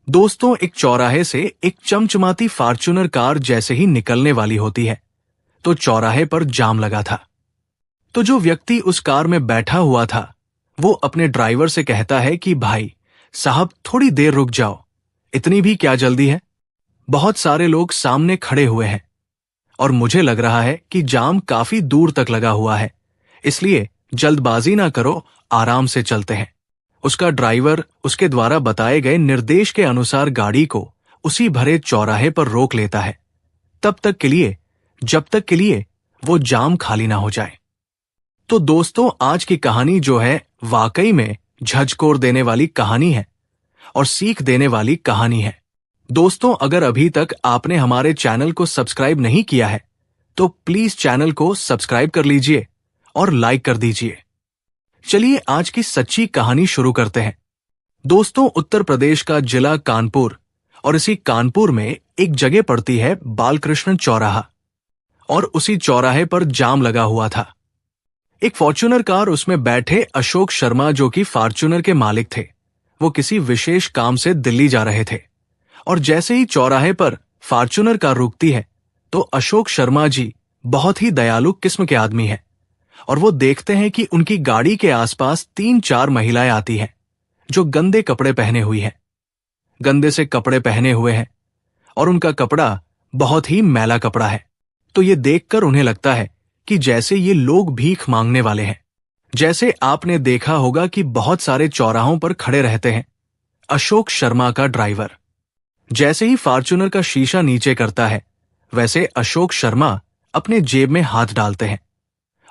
दोस्तों, एक चौराहे से एक चमचमाती फॉर्च्यूनर कार जैसे ही निकलने वाली होती है तो चौराहे पर जाम लगा था। तो जो व्यक्ति उस कार में बैठा हुआ था वो अपने ड्राइवर से कहता है कि भाई साहब, थोड़ी देर रुक जाओ, इतनी भी क्या जल्दी है? बहुत सारे लोग सामने खड़े हुए हैं और मुझे लग रहा है कि जाम काफी दूर तक लगा हुआ है, इसलिए जल्दबाजी ना करो, आराम से चलते हैं। उसका ड्राइवर उसके द्वारा बताए गए निर्देश के अनुसार गाड़ी को उसी भरे चौराहे पर रोक लेता है, तब तक के लिए जब तक के लिए वो जाम खाली ना हो जाए। तो दोस्तों, आज की कहानी जो है वाकई में झंझोर देने वाली कहानी है और सीख देने वाली कहानी है। दोस्तों, अगर अभी तक आपने हमारे चैनल को सब्सक्राइब नहीं किया है तो प्लीज चैनल को सब्सक्राइब कर लीजिए और लाइक कर दीजिए। चलिए आज की सच्ची कहानी शुरू करते हैं। दोस्तों, उत्तर प्रदेश का जिला कानपुर और इसी कानपुर में एक जगह पड़ती है बालकृष्ण चौराहा, और उसी चौराहे पर जाम लगा हुआ था। एक फॉर्च्यूनर कार, उसमें बैठे अशोक शर्मा जो कि फॉर्च्यूनर के मालिक थे, वो किसी विशेष काम से दिल्ली जा रहे थे। और जैसे ही चौराहे पर फॉर्च्यूनर कार रुकती है तो अशोक शर्मा जी बहुत ही दयालु किस्म के आदमी हैं और वो देखते हैं कि उनकी गाड़ी के आसपास 3-4 महिलाएं आती हैं जो गंदे कपड़े पहने हुई हैं, गंदे से कपड़े पहने हुए हैं और उनका कपड़ा बहुत ही मैला कपड़ा है। तो ये देखकर उन्हें लगता है कि जैसे ये लोग भीख मांगने वाले हैं। जैसे आपने देखा होगा कि बहुत सारे चौराहों पर खड़े रहते हैं अशोक शर्मा का ड्राइवर। जैसे ही फॉर्च्यूनर का शीशा नीचे करता है वैसे अशोक शर्मा अपने जेब में हाथ डालते हैं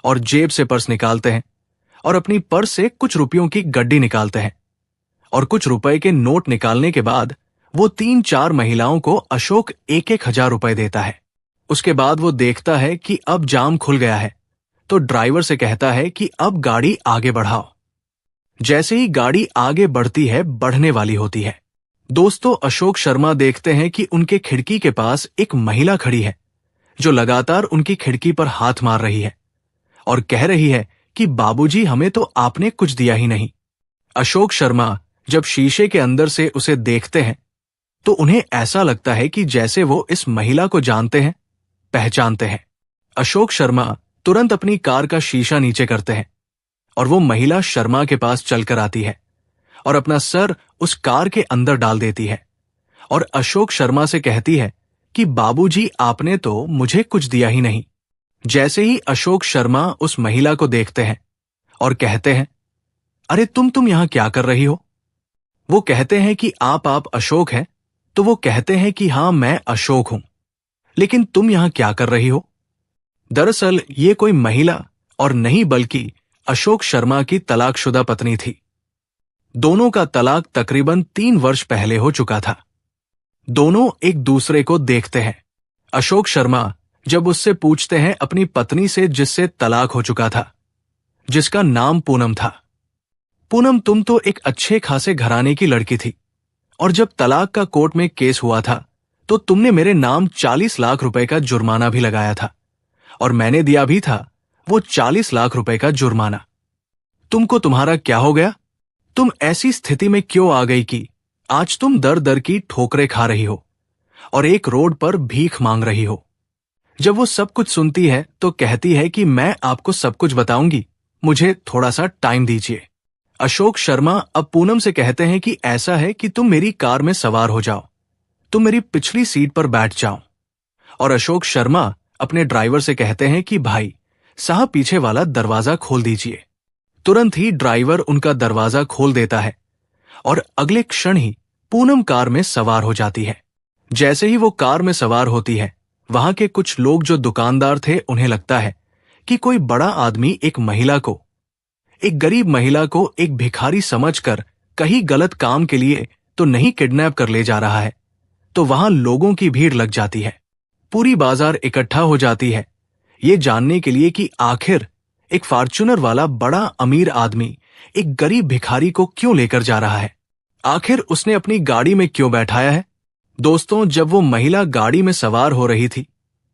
और जेब से पर्स निकालते हैं और अपनी पर्स से कुछ रुपयों की गड्डी निकालते हैं और कुछ रुपए के नोट निकालने के बाद वो 3-4 महिलाओं को अशोक 1-1 हजार रुपए देता है। उसके बाद वो देखता है कि अब जाम खुल गया है तो ड्राइवर से कहता है कि अब गाड़ी आगे बढ़ाओ। जैसे ही गाड़ी आगे बढ़ती है, बढ़ने वाली होती है, दोस्तों अशोक शर्मा देखते हैं कि उनके खिड़की के पास एक महिला खड़ी है जो लगातार उनकी खिड़की पर हाथ मार रही है और कह रही है कि बाबूजी, हमें तो आपने कुछ दिया ही नहीं। अशोक शर्मा जब शीशे के अंदर से उसे देखते हैं तो उन्हें ऐसा लगता है कि जैसे वो इस महिला को जानते हैं, पहचानते हैं। अशोक शर्मा तुरंत अपनी कार का शीशा नीचे करते हैं और वो महिला शर्मा के पास चलकर आती है और अपना सर उस कार के अंदर डाल देती है और अशोक शर्मा से कहती है कि बाबूजी, आपने तो मुझे कुछ दिया ही नहीं। जैसे ही अशोक शर्मा उस महिला को देखते हैं और कहते हैं, अरे तुम यहां क्या कर रही हो? वो कहते हैं कि आप अशोक हैं? तो वो कहते हैं कि हाँ, मैं अशोक हूं, लेकिन तुम यहां क्या कर रही हो? दरअसल ये कोई महिला और नहीं बल्कि अशोक शर्मा की तलाकशुदा पत्नी थी। दोनों का तलाक तकरीबन 3 वर्ष पहले हो चुका था। दोनों एक दूसरे को देखते हैं। अशोक शर्मा जब उससे पूछते हैं अपनी पत्नी से जिससे तलाक हो चुका था, जिसका नाम पूनम था, पूनम, तुम तो एक अच्छे खासे घराने की लड़की थी और जब तलाक का कोर्ट में केस हुआ था तो तुमने मेरे नाम 40 लाख रुपए का जुर्माना भी लगाया था और मैंने दिया भी था वो 40 लाख रुपए का जुर्माना। तुमको तुम्हारा क्या हो गया? तुम ऐसी स्थिति में क्यों आ गई कि आज तुम दर दर की ठोकरें खा रही हो और एक रोड पर भीख मांग रही हो? जब वो सब कुछ सुनती है तो कहती है कि मैं आपको सब कुछ बताऊंगी, मुझे थोड़ा सा टाइम दीजिए। अशोक शर्मा अब पूनम से कहते हैं कि ऐसा है कि तुम मेरी कार में सवार हो जाओ, तुम मेरी पिछली सीट पर बैठ जाओ। और अशोक शर्मा अपने ड्राइवर से कहते हैं कि भाई साहब, पीछे वाला दरवाजा खोल दीजिए। तुरंत ही ड्राइवर उनका दरवाजा खोल देता है और अगले क्षण ही पूनम कार में सवार हो जाती है। जैसे ही वो कार में सवार होती है, वहां के कुछ लोग जो दुकानदार थे उन्हें लगता है कि कोई बड़ा आदमी एक महिला को, एक गरीब महिला को एक भिखारी समझकर कहीं गलत काम के लिए तो नहीं किडनैप कर ले जा रहा है। तो वहां लोगों की भीड़ लग जाती है, पूरी बाजार इकट्ठा हो जाती है ये जानने के लिए कि आखिर एक फॉर्च्यूनर वाला बड़ा अमीर आदमी एक गरीब भिखारी को क्यों लेकर जा रहा है, आखिर उसने अपनी गाड़ी में क्यों बैठाया है। दोस्तों, जब वो महिला गाड़ी में सवार हो रही थी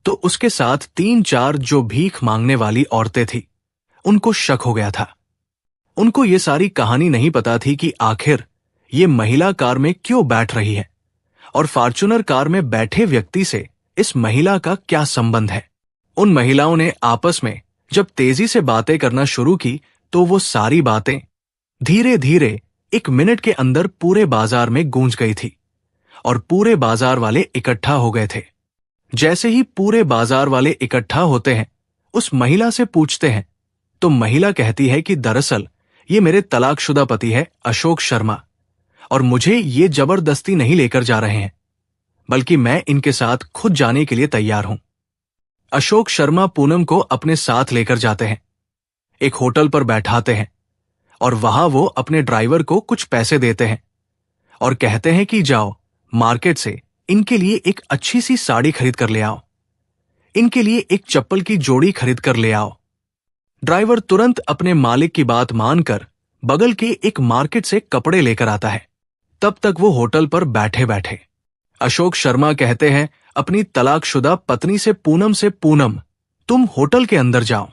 तो उसके साथ 3-4 जो भीख मांगने वाली औरतें थी, उनको शक हो गया था। उनको ये सारी कहानी नहीं पता थी कि आखिर ये महिला कार में क्यों बैठ रही है और फॉर्च्यूनर कार में बैठे व्यक्ति से इस महिला का क्या संबंध है। उन महिलाओं ने आपस में जब तेजी से बातें करना शुरू की तो वो सारी बातें धीरे धीरे 1 मिनट के अंदर पूरे बाजार में गूंज गई थी और पूरे बाजार वाले इकट्ठा हो गए थे। जैसे ही पूरे बाजार वाले इकट्ठा होते हैं, उस महिला से पूछते हैं तो महिला कहती है कि दरअसल ये मेरे तलाकशुदा पति है अशोक शर्मा, और मुझे ये जबरदस्ती नहीं लेकर जा रहे हैं, बल्कि मैं इनके साथ खुद जाने के लिए तैयार हूं। अशोक शर्मा पूनम को अपने साथ लेकर जाते हैं, एक होटल पर बैठाते हैं और वहां वो अपने ड्राइवर को कुछ पैसे देते हैं और कहते हैं कि जाओ मार्केट से इनके लिए एक अच्छी सी साड़ी खरीद कर ले आओ, इनके लिए एक चप्पल की जोड़ी खरीद कर ले आओ। ड्राइवर तुरंत अपने मालिक की बात मानकर बगल के एक मार्केट से कपड़े लेकर आता है। तब तक वो होटल पर बैठे बैठे अशोक शर्मा कहते हैं अपनी तलाकशुदा पत्नी से, पूनम तुम होटल के अंदर जाओ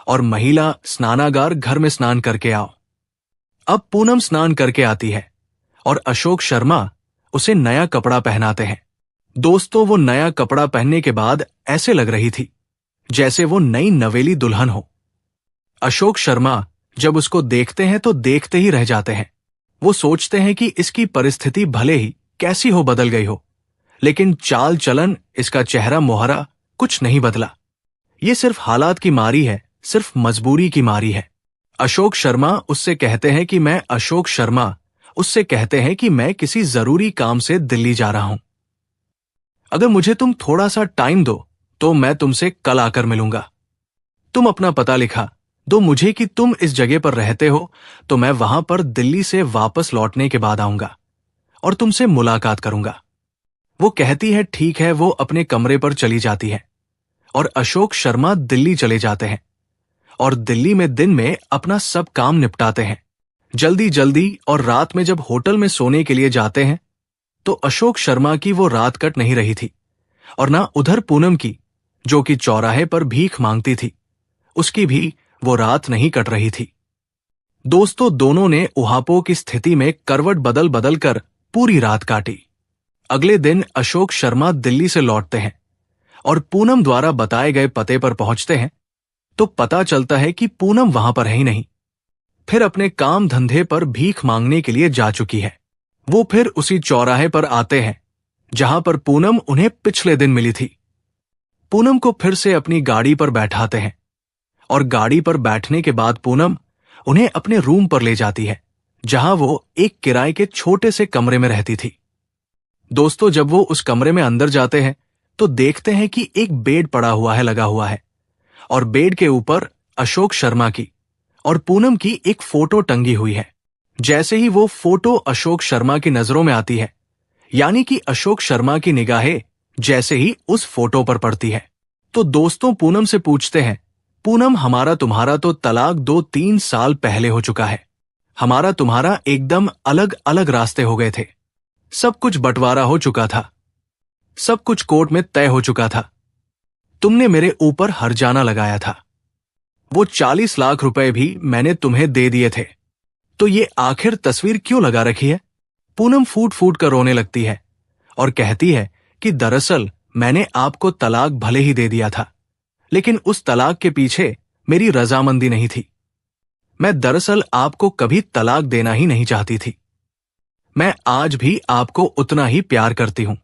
और महिला स्नानागार घर में स्नान करके आओ। अब पूनम स्नान करके आती है और अशोक शर्मा उसे नया कपड़ा पहनाते हैं। दोस्तों, वो नया कपड़ा पहनने के बाद ऐसे लग रही थी जैसे वो नई नवेली दुल्हन हो। अशोक शर्मा जब उसको देखते हैं तो देखते ही रह जाते हैं। वो सोचते हैं कि इसकी परिस्थिति भले ही कैसी हो बदल गई हो, लेकिन चाल चलन, इसका चेहरा मोहरा कुछ नहीं बदला। ये सिर्फ हालात की मारी है, सिर्फ मजबूरी की मारी है। अशोक शर्मा उससे कहते हैं कि मैं अशोक शर्मा उससे कहते हैं कि मैं किसी जरूरी काम से दिल्ली जा रहा हूं। अगर मुझे तुम थोड़ा सा टाइम दो तो मैं तुमसे कल आकर मिलूंगा। तुम अपना पता लिखा दो मुझे कि तुम इस जगह पर रहते हो, तो मैं वहां पर दिल्ली से वापस लौटने के बाद आऊंगा और तुमसे मुलाकात करूंगा। वो कहती है ठीक है। वो अपने कमरे पर चली जाती है और अशोक शर्मा दिल्ली चले जाते हैं और दिल्ली में दिन में अपना सब काम निपटाते हैं जल्दी जल्दी। और रात में जब होटल में सोने के लिए जाते हैं तो अशोक शर्मा की वो रात कट नहीं रही थी और ना उधर पूनम की, जो कि चौराहे पर भीख मांगती थी, उसकी भी वो रात नहीं कट रही थी। दोस्तों, दोनों ने उहापों की स्थिति में करवट बदल बदल कर पूरी रात काटी। अगले दिन अशोक शर्मा दिल्ली से लौटते हैं और पूनम द्वारा बताए गए पते पर पहुंचते हैं तो पता चलता है कि पूनम वहां पर है ही नहीं, फिर अपने काम धंधे पर भीख मांगने के लिए जा चुकी है। वो फिर उसी चौराहे पर आते हैं जहां पर पूनम उन्हें पिछले दिन मिली थी। पूनम को फिर से अपनी गाड़ी पर बैठाते हैं और गाड़ी पर बैठने के बाद पूनम उन्हें अपने रूम पर ले जाती है जहां वो एक किराए के छोटे से कमरे में रहती थी। दोस्तों, जब वो उस कमरे में अंदर जाते हैं तो देखते हैं कि एक बेड पड़ा हुआ है, लगा हुआ है, और बेड के ऊपर अशोक शर्मा की और पूनम की एक फोटो टंगी हुई है। जैसे ही वो फोटो अशोक शर्मा की नजरों में आती है, यानी कि अशोक शर्मा की निगाहें जैसे ही उस फोटो पर पड़ती है, तो दोस्तों पूनम से पूछते हैं, पूनम हमारा तुम्हारा तो तलाक 2-3 साल पहले हो चुका है। हमारा तुम्हारा एकदम अलग अलग रास्ते हो गए थे। सब कुछ बंटवारा हो चुका था, सब कुछ कोर्ट में तय हो चुका था। तुमने मेरे ऊपर हर्जाना लगाया था, वो 40 लाख रुपए भी मैंने तुम्हें दे दिए थे, तो ये आखिर तस्वीर क्यों लगा रखी है? पूनम फूट फूट कर रोने लगती है और कहती है कि दरअसल मैंने आपको तलाक भले ही दे दिया था, लेकिन उस तलाक के पीछे मेरी रजामंदी नहीं थी। मैं दरअसल आपको कभी तलाक देना ही नहीं चाहती थी। मैं आज भी आपको उतना ही प्यार करती हूं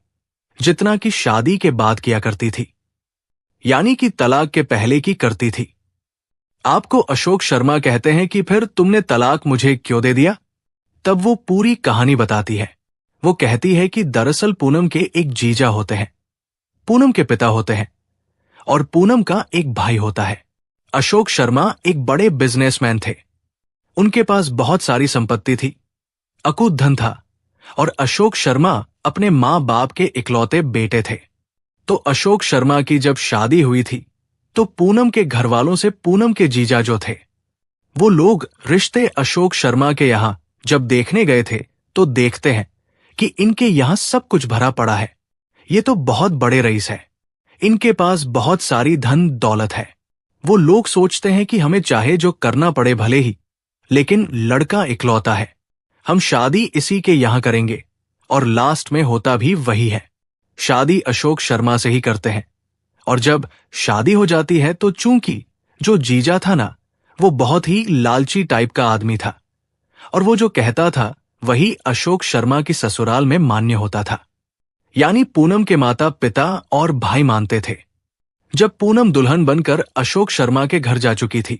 जितना कि शादी के बाद किया करती थी, यानी कि तलाक के पहले की करती थी। आपको अशोक शर्मा कहते हैं कि फिर तुमने तलाक मुझे क्यों दे दिया? तब वो पूरी कहानी बताती है। वो कहती है कि दरअसल पूनम के एक जीजा होते हैं, पूनम के पिता होते हैं, और पूनम का एक भाई होता है। अशोक शर्मा एक बड़े बिजनेसमैन थे, उनके पास बहुत सारी संपत्ति थी, अकूत धन था, और अशोक शर्मा अपने माँ बाप के इकलौते बेटे थे। तो अशोक शर्मा की जब शादी हुई थी तो पूनम के घर वालों से पूनम के जीजा जो थे, वो लोग रिश्ते अशोक शर्मा के यहां जब देखने गए थे तो देखते हैं कि इनके यहां सब कुछ भरा पड़ा है। ये तो बहुत बड़े रईस है, इनके पास बहुत सारी धन दौलत है। वो लोग सोचते हैं कि हमें चाहे जो करना पड़े भले ही, लेकिन लड़का इकलौता है, हम शादी इसी के यहां करेंगे और लास्ट में होता भी वही है। शादी अशोक शर्मा से ही करते हैं, और जब शादी हो जाती है तो चूंकि जो जीजा था ना, वो बहुत ही लालची टाइप का आदमी था, और वो जो कहता था वही अशोक शर्मा की ससुराल में मान्य होता था। यानी पूनम के माता पिता और भाई मानते थे। जब पूनम दुल्हन बनकर अशोक शर्मा के घर जा चुकी थी,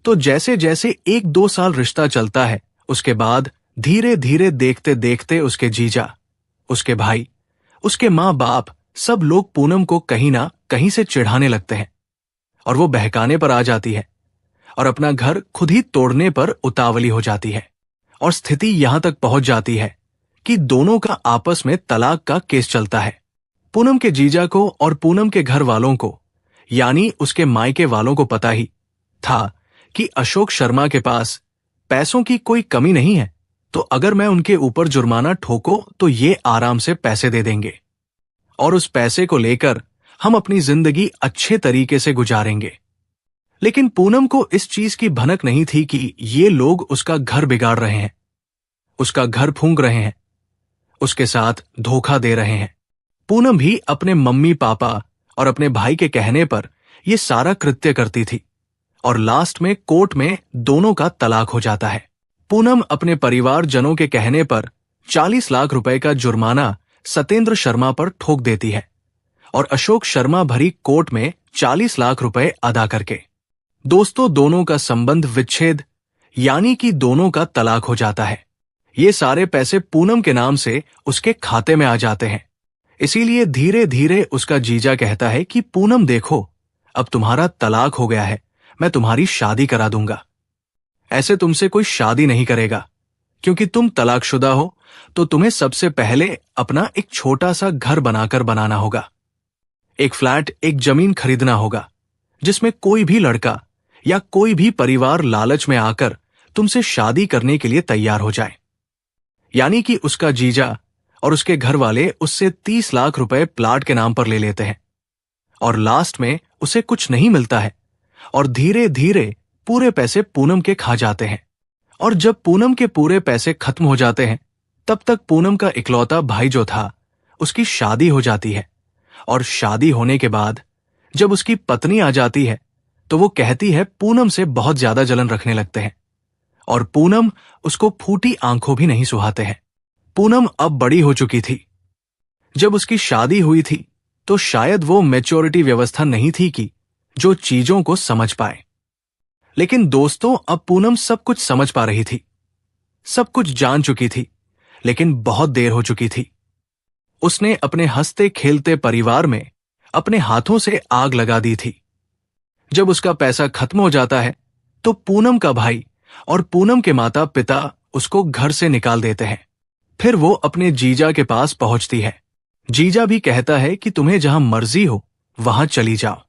तो जैसे जैसे 1-2 साल रिश्ता चलता है, उसके बाद धीरे धीरे देखते देखते उसके जीजा, उसके भाई, उसके माँ बाप, सब लोग पूनम को कहीं ना कहीं से चिढ़ाने लगते हैं, और वो बहकाने पर आ जाती है और अपना घर खुद ही तोड़ने पर उतावली हो जाती है। और स्थिति यहां तक पहुंच जाती है कि दोनों का आपस में तलाक का केस चलता है। पूनम के जीजा को और पूनम के घर वालों को, यानी उसके मायके वालों को पता ही था कि अशोक शर्मा के पास पैसों की कोई कमी नहीं है, तो अगर मैं उनके ऊपर जुर्माना ठोको तो ये आराम से पैसे दे देंगे, और उस पैसे को लेकर हम अपनी जिंदगी अच्छे तरीके से गुजारेंगे। लेकिन पूनम को इस चीज की भनक नहीं थी कि ये लोग उसका घर बिगाड़ रहे हैं, उसका घर फूंक रहे हैं, उसके साथ धोखा दे रहे हैं। पूनम भी अपने मम्मी पापा और अपने भाई के कहने पर यह सारा कृत्य करती थी, और लास्ट में कोर्ट में दोनों का तलाक हो जाता है। पूनम अपने परिवारजनों के कहने पर 40 लाख रुपए का जुर्माना सतेंद्र शर्मा पर ठोक देती है, और अशोक शर्मा भरी कोर्ट में 40 लाख रुपए अदा करके दोस्तों दोनों का संबंध विच्छेद, यानी कि दोनों का तलाक हो जाता है। ये सारे पैसे पूनम के नाम से उसके खाते में आ जाते हैं। इसीलिए धीरे धीरे उसका जीजा कहता है कि पूनम देखो, अब तुम्हारा तलाक हो गया है, मैं तुम्हारी शादी करा दूंगा। ऐसे तुमसे कोई शादी नहीं करेगा, क्योंकि तुम तलाकशुदा हो, तो तुम्हें सबसे पहले अपना एक छोटा सा घर बनाकर बनाना होगा, एक फ्लैट, एक जमीन खरीदना होगा, जिसमें कोई भी लड़का या कोई भी परिवार लालच में आकर तुमसे शादी करने के लिए तैयार हो जाए। यानी कि उसका जीजा और उसके घर वाले उससे 30 लाख रुपए प्लाट के नाम पर ले लेते हैं, और लास्ट में उसे कुछ नहीं मिलता है, और धीरे धीरे पूरे पैसे पूनम के खा जाते हैं। और जब पूनम के पूरे पैसे खत्म हो जाते हैं, तब तक पूनम का इकलौता भाई जो था, उसकी शादी हो जाती है। और शादी होने के बाद जब उसकी पत्नी आ जाती है, तो वो कहती है पूनम से बहुत ज्यादा जलन रखने लगते हैं, और पूनम उसको फूटी आंखों भी नहीं सुहाते हैं। पूनम अब बड़ी हो चुकी थी। जब उसकी शादी हुई थी तो शायद वो मैच्योरिटी व्यवस्था नहीं थी कि जो चीजों को समझ पाए। लेकिन दोस्तों, अब पूनम सब कुछ समझ पा रही थी, सब कुछ जान चुकी थी, लेकिन बहुत देर हो चुकी थी। उसने अपने हंसते खेलते परिवार में अपने हाथों से आग लगा दी थी। जब उसका पैसा खत्म हो जाता है, तो पूनम का भाई और पूनम के माता पिता उसको घर से निकाल देते हैं। फिर वो अपने जीजा के पास पहुंचती है। जीजा भी कहता है कि तुम्हें जहां मर्जी हो वहां चली जाओ।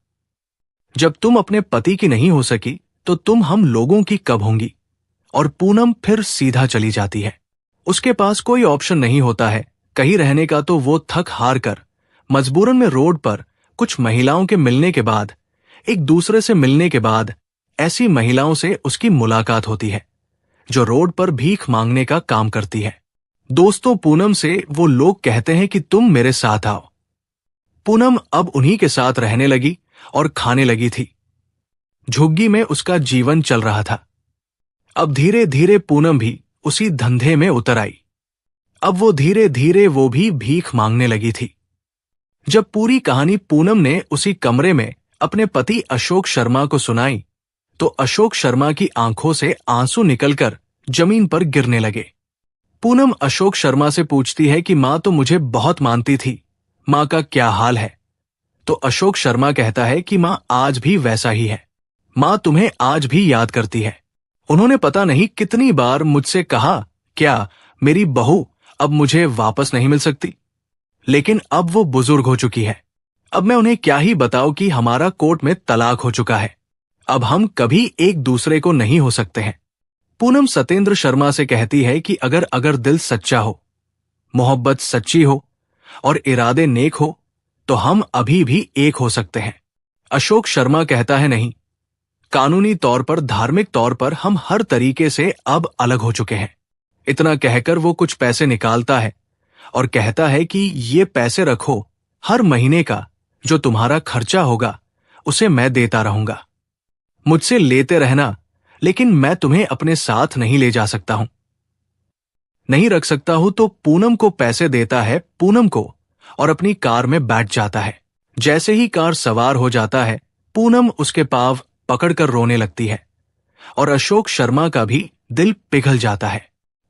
जब तुम अपने पति की नहीं हो सकी, तो तुम हम लोगों की कब होंगी। और पूनम फिर सीधा चली जाती है। उसके पास कोई ऑप्शन नहीं होता है कहीं रहने का, तो वो थक हार कर मजबूरन में रोड पर कुछ महिलाओं के मिलने के बाद, एक दूसरे से मिलने के बाद, ऐसी महिलाओं से उसकी मुलाकात होती है जो रोड पर भीख मांगने का काम करती है। दोस्तों, पूनम से वो लोग कहते हैं कि तुम मेरे साथ आओ। पूनम अब उन्हीं के साथ रहने लगी और खाने लगी थी। झुग्गी में उसका जीवन चल रहा था। अब धीरे धीरे पूनम भी उसी धंधे में उतर आई। अब वो धीरे धीरे वो भी भीख मांगने लगी थी। जब पूरी कहानी पूनम ने उसी कमरे में अपने पति अशोक शर्मा को सुनाई, तो अशोक शर्मा की आंखों से आंसू निकलकर जमीन पर गिरने लगे। पूनम अशोक शर्मा से पूछती है कि मां तो मुझे बहुत मानती थी, मां का क्या हाल है। तो अशोक शर्मा कहता है कि मां आज भी वैसा ही है, मां तुम्हें आज भी याद करती है। उन्होंने पता नहीं कितनी बार मुझसे कहा, क्या मेरी बहू अब मुझे वापस नहीं मिल सकती। लेकिन अब वो बुजुर्ग हो चुकी है। अब मैं उन्हें क्या ही बताऊं कि हमारा कोर्ट में तलाक हो चुका है, अब हम कभी एक दूसरे को नहीं हो सकते हैं। पूनम सतेंद्र शर्मा से कहती है कि अगर दिल सच्चा हो, मोहब्बत सच्ची हो और इरादे नेक हो, तो हम अभी भी एक हो सकते हैं। अशोक शर्मा कहता है नहीं, कानूनी तौर पर, धार्मिक तौर पर हम हर तरीके से अब अलग हो चुके हैं। इतना कहकर वो कुछ पैसे निकालता है और कहता है कि ये पैसे रखो, हर महीने का जो तुम्हारा खर्चा होगा उसे मैं देता रहूंगा। मुझसे लेते रहना, लेकिन मैं तुम्हें अपने साथ नहीं ले जा सकता हूं, नहीं रख सकता हूं। तो पूनम को पैसे देता है पूनम को और अपनी कार में बैठ जाता है। जैसे ही कार सवार हो जाता है, पूनम उसके पांव पकड़कर रोने लगती है और अशोक शर्मा का भी दिल पिघल जाता है।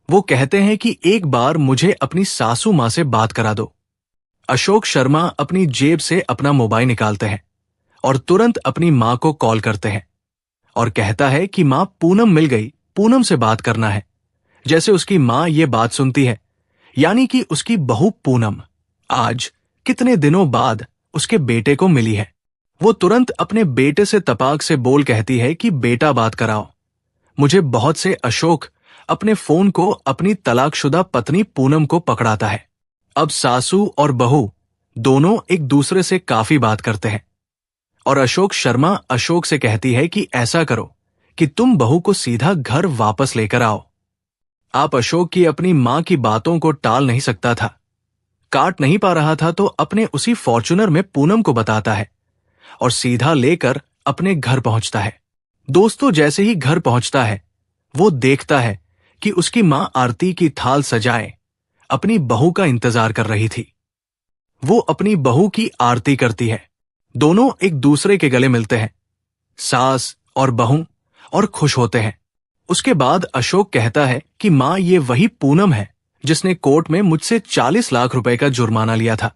वो कहते हैं कि एक बार मुझे अपनी सासू मां से बात करा दो। अशोक शर्मा अपनी जेब से अपना मोबाइल निकालते हैं और तुरंत अपनी मां को कॉल करते हैं और कहता है कि मां, पूनम मिल गई, पूनम से बात करना है। जैसे उसकी मां ये बात सुनती है, यानी कि उसकी बहू पूनम आज कितने दिनों बाद उसके बेटे को मिली है, वो तुरंत अपने बेटे से तपाक से बोल कहती है कि बेटा बात कराओ मुझे बहुत से। अशोक अपने फोन को अपनी तलाकशुदा पत्नी पूनम को पकड़ाता है। अब सासू और बहू दोनों एक दूसरे से काफी बात करते हैं और अशोक शर्मा अशोक से कहती है कि ऐसा करो कि तुम बहू को सीधा घर वापस लेकर आओ। आप अशोक की अपनी मां की बातों को टाल नहीं सकता था, काट नहीं पा रहा था, तो अपने उसी फॉर्च्यूनर में पूनम को बताता है और सीधा लेकर अपने घर पहुंचता है। दोस्तों, जैसे ही घर पहुंचता है वो देखता है कि उसकी मां आरती की थाल सजाए अपनी बहू का इंतजार कर रही थी। वो अपनी बहू की आरती करती है, दोनों एक दूसरे के गले मिलते हैं, सास और बहू, और खुश होते हैं। उसके बाद अशोक कहता है कि मां, ये वही पूनम है जिसने कोर्ट में मुझसे 40 लाख रुपए का जुर्माना लिया था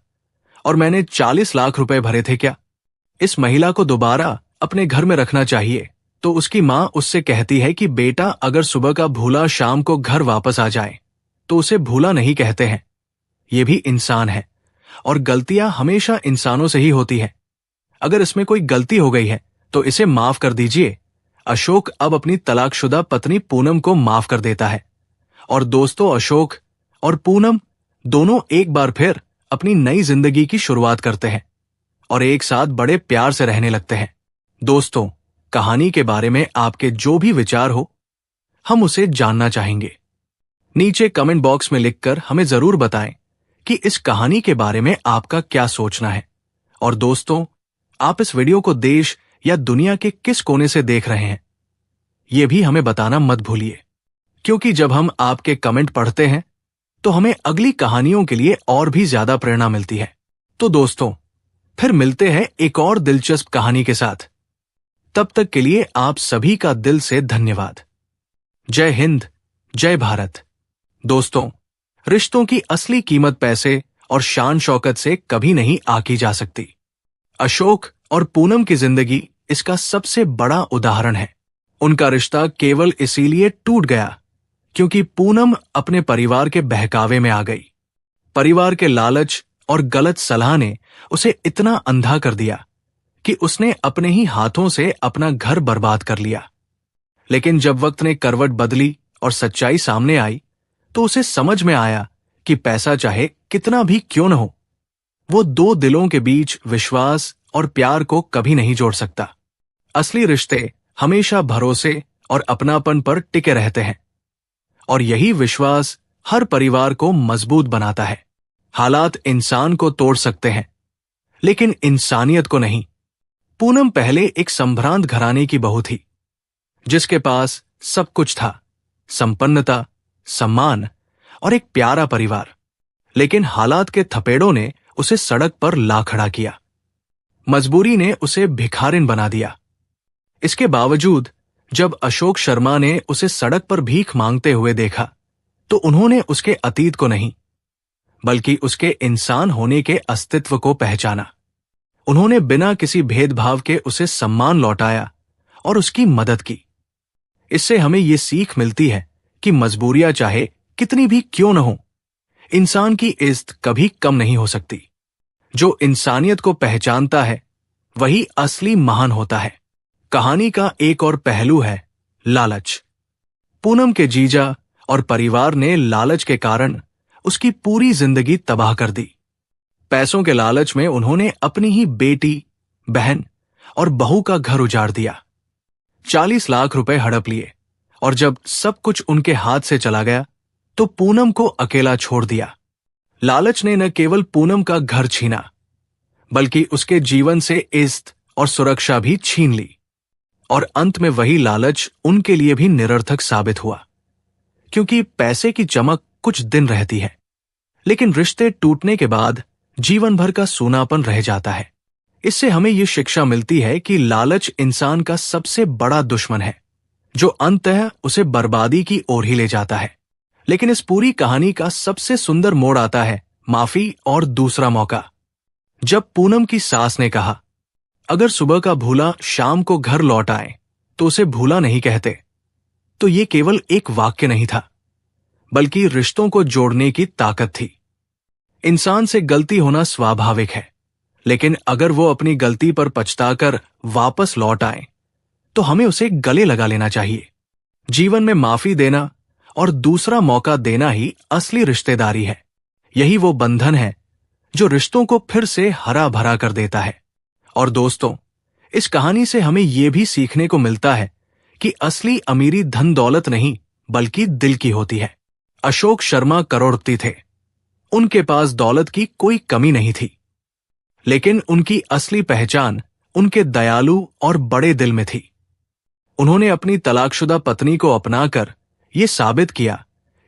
और मैंने 40 लाख रुपए भरे थे क्या? इस महिला को दोबारा अपने घर में रखना चाहिए। तो उसकी मां उससे कहती है कि बेटा, अगर सुबह का भूला शाम को घर वापस आ जाए तो उसे भूला नहीं कहते हैं। ये भी इंसान है और गलतियां हमेशा इंसानों से ही होती है। अगर इसमें कोई गलती हो गई है तो इसे माफ कर दीजिए। अशोक अब अपनी तलाकशुदा पत्नी पूनम को माफ कर देता है और दोस्तों, अशोक और पूनम दोनों एक बार फिर अपनी नई जिंदगी की शुरुआत करते हैं और एक साथ बड़े प्यार से रहने लगते हैं। दोस्तों, कहानी के बारे में आपके जो भी विचार हो, हम उसे जानना चाहेंगे। नीचे कमेंट बॉक्स में लिखकर हमें जरूर बताएं कि इस कहानी के बारे में आपका क्या सोचना है। और दोस्तों, आप इस वीडियो को देश या दुनिया के किस कोने से देख रहे हैं, यह भी हमें बताना मत भूलिए, क्योंकि जब हम आपके कमेंट पढ़ते हैं तो हमें अगली कहानियों के लिए और भी ज्यादा प्रेरणा मिलती है। तो दोस्तों, फिर मिलते हैं एक और दिलचस्प कहानी के साथ। तब तक के लिए आप सभी का दिल से धन्यवाद। जय हिंद, जय भारत। दोस्तों, रिश्तों की असली कीमत पैसे और शान शौकत से कभी नहीं आंकी जा सकती। अशोक और पूनम की जिंदगी इसका सबसे बड़ा उदाहरण है। उनका रिश्ता केवल इसीलिए टूट गया क्योंकि पूनम अपने परिवार के बहकावे में आ गई। परिवार के लालच और गलत सलाह ने उसे इतना अंधा कर दिया कि उसने अपने ही हाथों से अपना घर बर्बाद कर लिया। लेकिन जब वक्त ने करवट बदली और सच्चाई सामने आई तो उसे समझ में आया कि पैसा चाहे कितना भी क्यों न हो, वो दो दिलों के बीच विश्वास और प्यार को कभी नहीं जोड़ सकता। असली रिश्ते हमेशा भरोसे और अपनापन पर टिके रहते हैं और यही विश्वास हर परिवार को मजबूत बनाता है। हालात इंसान को तोड़ सकते हैं, लेकिन इंसानियत को नहीं। पूनम पहले एक संभ्रांत घराने की बहू थी, जिसके पास सब कुछ था, संपन्नता, सम्मान और एक प्यारा परिवार। लेकिन हालात के थपेड़ों ने उसे सड़क पर ला खड़ा किया। मजबूरी ने उसे भिखारिन बना दिया। इसके बावजूद जब अशोक शर्मा ने उसे सड़क पर भीख मांगते हुए देखा तो उन्होंने उसके अतीत को नहीं, बल्कि उसके इंसान होने के अस्तित्व को पहचाना। उन्होंने बिना किसी भेदभाव के उसे सम्मान लौटाया और उसकी मदद की। इससे हमें ये सीख मिलती है कि मजबूरियां चाहे कितनी भी क्यों न हो, इंसान की इज्जत कभी कम नहीं हो सकती। जो इंसानियत को पहचानता है वही असली महान होता है। कहानी का एक और पहलू है लालच। पूनम के जीजा और परिवार ने लालच के कारण उसकी पूरी जिंदगी तबाह कर दी। पैसों के लालच में उन्होंने अपनी ही बेटी, बहन और बहू का घर उजाड़ दिया। 40 लाख रुपए हड़प लिए और जब सब कुछ उनके हाथ से चला गया तो पूनम को अकेला छोड़ दिया। लालच ने न केवल पूनम का घर छीना, बल्कि उसके जीवन से इज्जत और सुरक्षा भी छीन ली। और अंत में वही लालच उनके लिए भी निरर्थक साबित हुआ, क्योंकि पैसे की चमक कुछ दिन रहती है, लेकिन रिश्ते टूटने के बाद जीवन भर का सूनापन रह जाता है। इससे हमें यह शिक्षा मिलती है कि लालच इंसान का सबसे बड़ा दुश्मन है, जो अंततः उसे बर्बादी की ओर ही ले जाता है। लेकिन इस पूरी कहानी का सबसे सुंदर मोड़ आता है माफी और दूसरा मौका। जब पूनम की सास ने कहा, अगर सुबह का भूला शाम को घर लौट आए तो उसे भूला नहीं कहते, तो ये केवल एक वाक्य नहीं था, बल्कि रिश्तों को जोड़ने की ताकत थी। इंसान से गलती होना स्वाभाविक है, लेकिन अगर वो अपनी गलती पर पछताकर वापस लौट आए तो हमें उसे गले लगा लेना चाहिए। जीवन में माफी देना और दूसरा मौका देना ही असली रिश्तेदारी है। यही वो बंधन है जो रिश्तों को फिर से हरा भरा कर देता है। और दोस्तों, इस कहानी से हमें यह भी सीखने को मिलता है कि असली अमीरी धन दौलत नहीं, बल्कि दिल की होती है। अशोक शर्मा करोड़पति थे, उनके पास दौलत की कोई कमी नहीं थी, लेकिन उनकी असली पहचान उनके दयालु और बड़े दिल में थी। उन्होंने अपनी तलाकशुदा पत्नी को अपनाकर यह साबित किया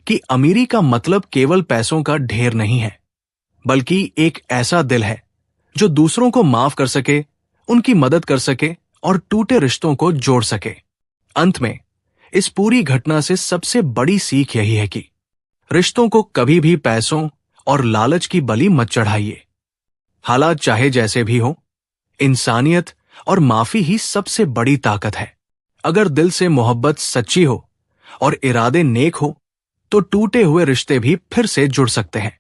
कि अमीरी का मतलब केवल पैसों का ढेर नहीं है, बल्कि एक ऐसा दिल है जो दूसरों को माफ कर सके, उनकी मदद कर सके और टूटे रिश्तों को जोड़ सके। अंत में इस पूरी घटना से सबसे बड़ी सीख यही है कि रिश्तों को कभी भी पैसों और लालच की बलि मत चढ़ाइए। हालात चाहे जैसे भी हो, इंसानियत और माफी ही सबसे बड़ी ताकत है। अगर दिल से मोहब्बत सच्ची हो और इरादे नेक हो, तो टूटे हुए रिश्ते भी फिर से जुड़ सकते हैं।